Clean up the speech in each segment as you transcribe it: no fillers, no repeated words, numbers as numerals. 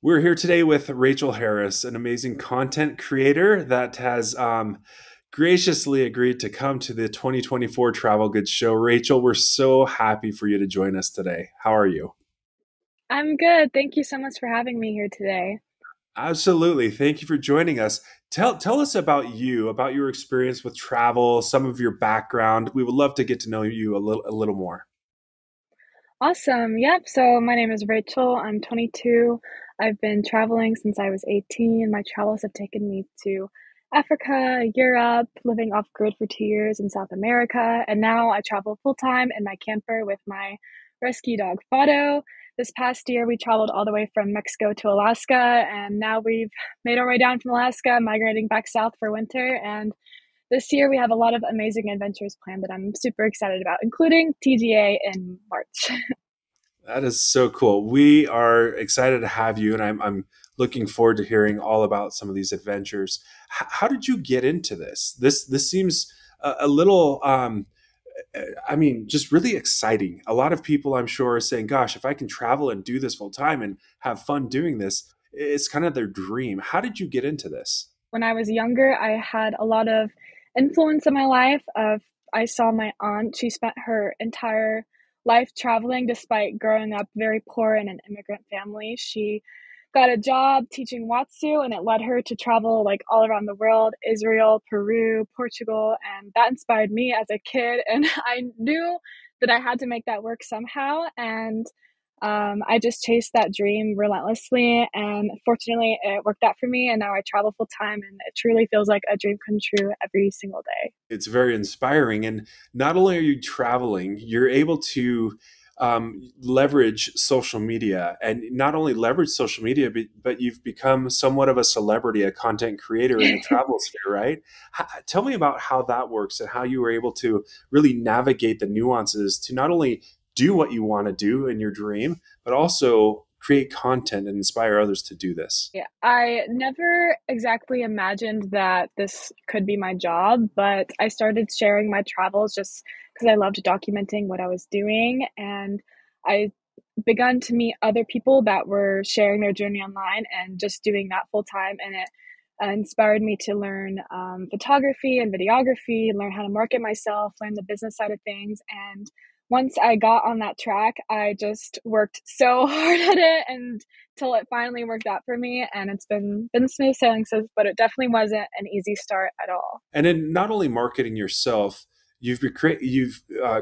We're here today with Rachel Harris, an amazing content creator that has graciously agreed to come to the 2024 Travel Goods Show. Rachel, we're so happy for you to join us today. How are you? I'm good. Thank you so much for having me here today. Absolutely. Thank you for joining us. Tell us about you, about your experience with travel, some of your background. We would love to get to know you a little more. Awesome. Yep. So my name is Rachel. I'm 22. I've been traveling since I was 18. My travels have taken me to Africa, Europe, living off grid for 2 years in South America. And now I travel full time in my camper with my rescue dog, Fado. This past year, we traveled all the way from Mexico to Alaska. And now we've made our way down from Alaska, migrating back south for winter. And this year, we have a lot of amazing adventures planned that I'm super excited about, including TGA in March. That is so cool. We are excited to have you, and I'm looking forward to hearing all about some of these adventures. How did you get into this? This seems a little, I mean, just really exciting. A lot of people, I'm sure, are saying, "Gosh, if I can travel and do this full time and have fun doing this, it's kind of their dream." How did you get into this? When I was younger, I had a lot of influence in my life. I saw my aunt. She spent her entire life traveling despite growing up very poor in an immigrant family. She got a job teaching Watsu and it led her to travel like all around the world, Israel, Peru, Portugal, and that inspired me as a kid and I knew that I had to make that work somehow and I just chased that dream relentlessly, and fortunately, it worked out for me. And now I travel full time, and it truly feels like a dream come true every single day. It's very inspiring. And not only are you traveling, you're able to leverage social media, and not only leverage social media, but you've become somewhat of a celebrity, a content creator in the travel sphere, right? Tell me about how that works and how you were able to really navigate the nuances to not only do what you want to do in your dream, but also create content and inspire others to do this. Yeah, I never exactly imagined that this could be my job, but I started sharing my travels just because I loved documenting what I was doing. And I begun to meet other people that were sharing their journey online and just doing that full time. And it inspired me to learn photography and videography, learn how to market myself, learn the business side of things. And once I got on that track, I just worked so hard at it and till it finally worked out for me, and it's been smooth sailing since, but it definitely wasn't an easy start at all. And in not only marketing yourself, you've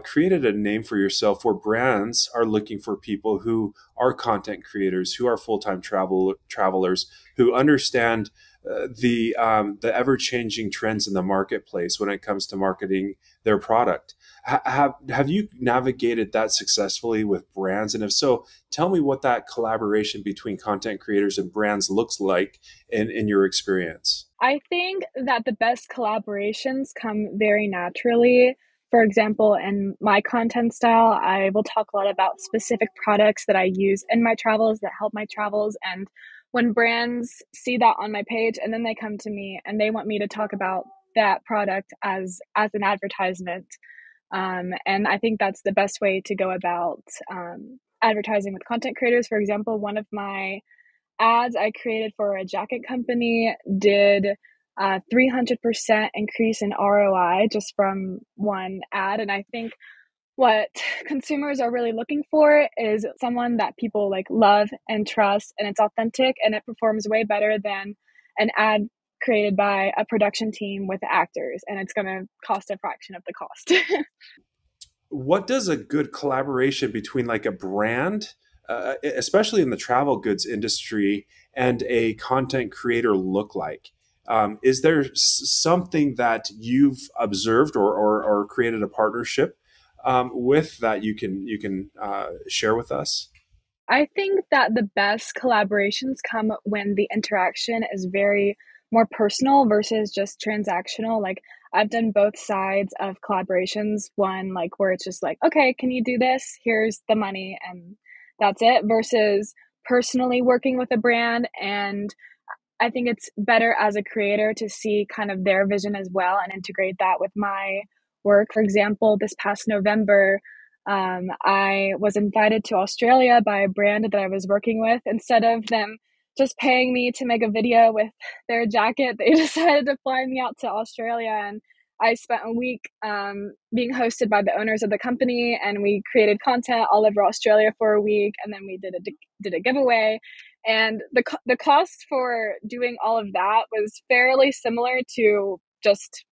created a name for yourself where brands are looking for people who are content creators, who are full time travelers, who understand the ever changing trends in the marketplace when it comes to marketing their product. Have you navigated that successfully with brands? And if so, tell me what that collaboration between content creators and brands looks like in your experience. I think that the best collaborations come very naturally. For example, in my content style, I will talk a lot about specific products that I use in my travels that help my travels. And when brands see that on my page and then they come to me and they want me to talk about that product as an advertisement. And I think that's the best way to go about advertising with content creators. For example, one of my ads I created for a jacket company did a 300% increase in ROI just from one ad. And I think what consumers are really looking for is someone that people like love and trust, and it's authentic and it performs way better than an ad created by a production team with actors, and it's going to cost a fraction of the cost. What does a good collaboration between like a brand, especially in the travel goods industry, and a content creator look like? Is there something that you've observed or created a partnership with that you can share with us? I think that the best collaborations come when the interaction is very more personal versus just transactional. Like I've done both sides of collaborations, one like where it's just like, okay, can you do this? Here's the money and that's it, versus personally working with a brand. And I think it's better as a creator to see kind of their vision as well and integrate that with my work. For example, this past November, I was invited to Australia by a brand that I was working with. Instead of them just paying me to make a video with their jacket, they decided to fly me out to Australia. And I spent a week being hosted by the owners of the company, and we created content all over Australia for a week. And then we did a giveaway. And the cost for doing all of that was fairly similar to just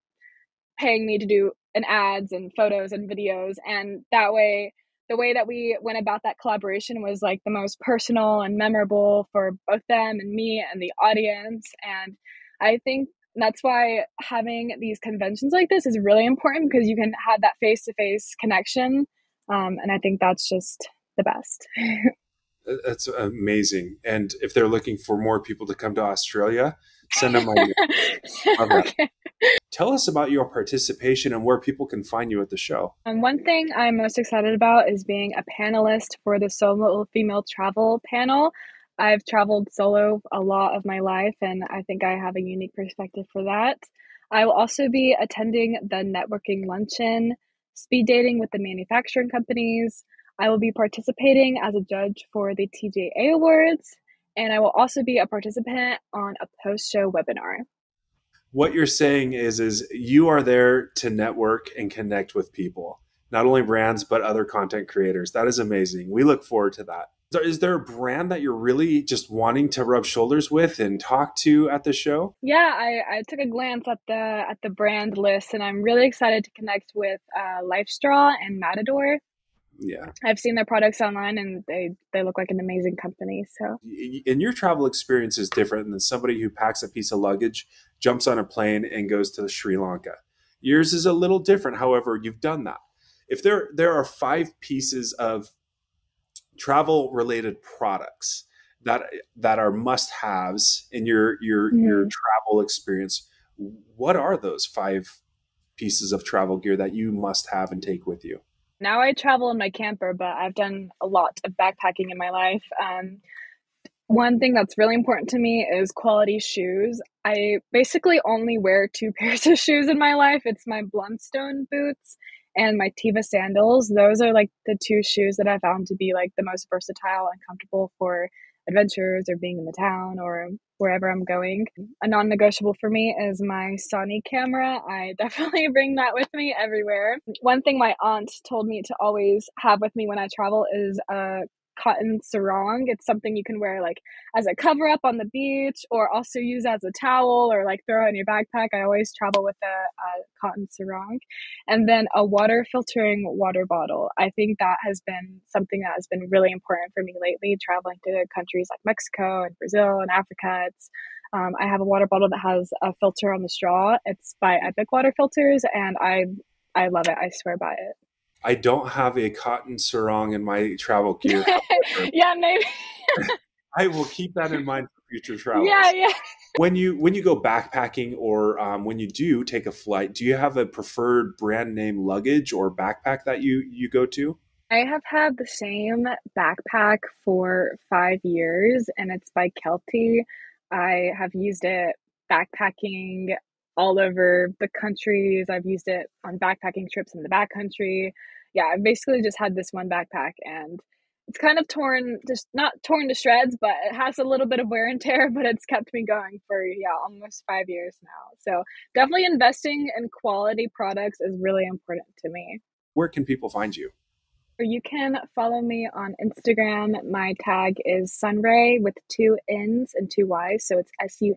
paying me to do an ads and photos and videos. And that way, the way that we went about that collaboration was like the most personal and memorable for both them and me and the audience. And I think that's why having these conventions like this is really important, because you can have that face-to-face connection. And I think that's just the best. That's amazing. And if they're looking for more people to come to Australia, send them my way. Love that. Okay. Tell us about your participation and where people can find you at the show. One thing I'm most excited about is being a panelist for the solo female travel panel. I've traveled solo a lot of my life, and I think I have a unique perspective for that. I will also be attending the networking luncheon, speed dating with the manufacturing companies. I will be participating as a judge for the TJA Awards, and I will also be a participant on a post-show webinar. What you're saying is you are there to network and connect with people, not only brands, but other content creators. That is amazing. We look forward to that. So is there a brand that you're really just wanting to rub shoulders with and talk to at the show? Yeah, I took a glance at the brand list, and I'm really excited to connect with LifeStraw and Matador. Yeah. I've seen their products online, and they look like an amazing company. So, And your travel experience is different than somebody who packs a piece of luggage, jumps on a plane, and goes to Sri Lanka. Yours is a little different. However, you've done that. If there are 5 pieces of travel related products that are must haves in your travel experience, what are those 5 pieces of travel gear that you must have and take with you? now I travel in my camper, but I've done a lot of backpacking in my life. One thing that's really important to me is quality shoes. I basically only wear 2 pairs of shoes in my life. It's my Blundstone boots and my Tiva sandals. Those are like the 2 shoes that I found to be like the most versatile and comfortable for adventures or being in the town or wherever I'm going. A non-negotiable for me is my Sony camera. I definitely bring that with me everywhere. One thing my aunt told me to always have with me when I travel is a cotton sarong. It's something you can wear like as a cover up on the beach, or also use as a towel, or like throw in your backpack. I always travel with a cotton sarong. And then a water filtering water bottle. I think that has been something that has been really important for me lately, traveling to countries like Mexico and Brazil and Africa. It's I have a water bottle that has a filter on the straw. It's by Epic Water Filters, and I love it. I swear by it. I don't have a cotton sarong in my travel gear. However, Yeah, maybe. I will keep that in mind for future Yeah, travels. yeah. When you go backpacking, or when you do take a flight, do you have a preferred brand name luggage or backpack that you go to? I have had the same backpack for 5 years, and it's by Kelty. I have used it backpacking all over the countries. I've used it on backpacking trips in the backcountry. Yeah, I've basically just had this one backpack, and it's kind of torn, just not torn to shreds, but it has a little bit of wear and tear, but it's kept me going for, yeah, almost 5 years now. So definitely investing in quality products is really important to me. Where can people find you? Or you can follow me on Instagram. My tag is Sunray with 2 N's and 2 Y's. So it's SUNNRAYY.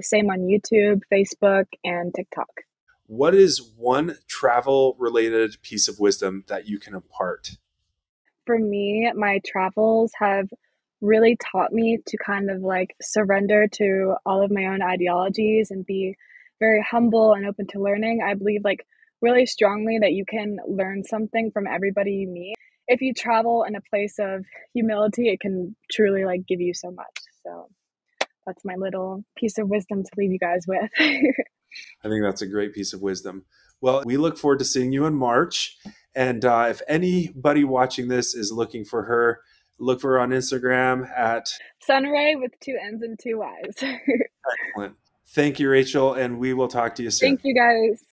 Same on YouTube, Facebook, and TikTok. What is one travel related piece of wisdom that you can impart? For me, my travels have really taught me to kind of like surrender to all of my own ideologies and be very humble and open to learning. I believe like really strongly that you can learn something from everybody you meet. If you travel in a place of humility, it can truly like give you so much. So that's my little piece of wisdom to leave you guys with. I think that's a great piece of wisdom. Well, we look forward to seeing you in March. And if anybody watching this is looking for her, look for her on Instagram at Sunray with 2 N's and 2 Y's. Excellent. Thank you, Rachel, and we will talk to you soon. Thank you guys.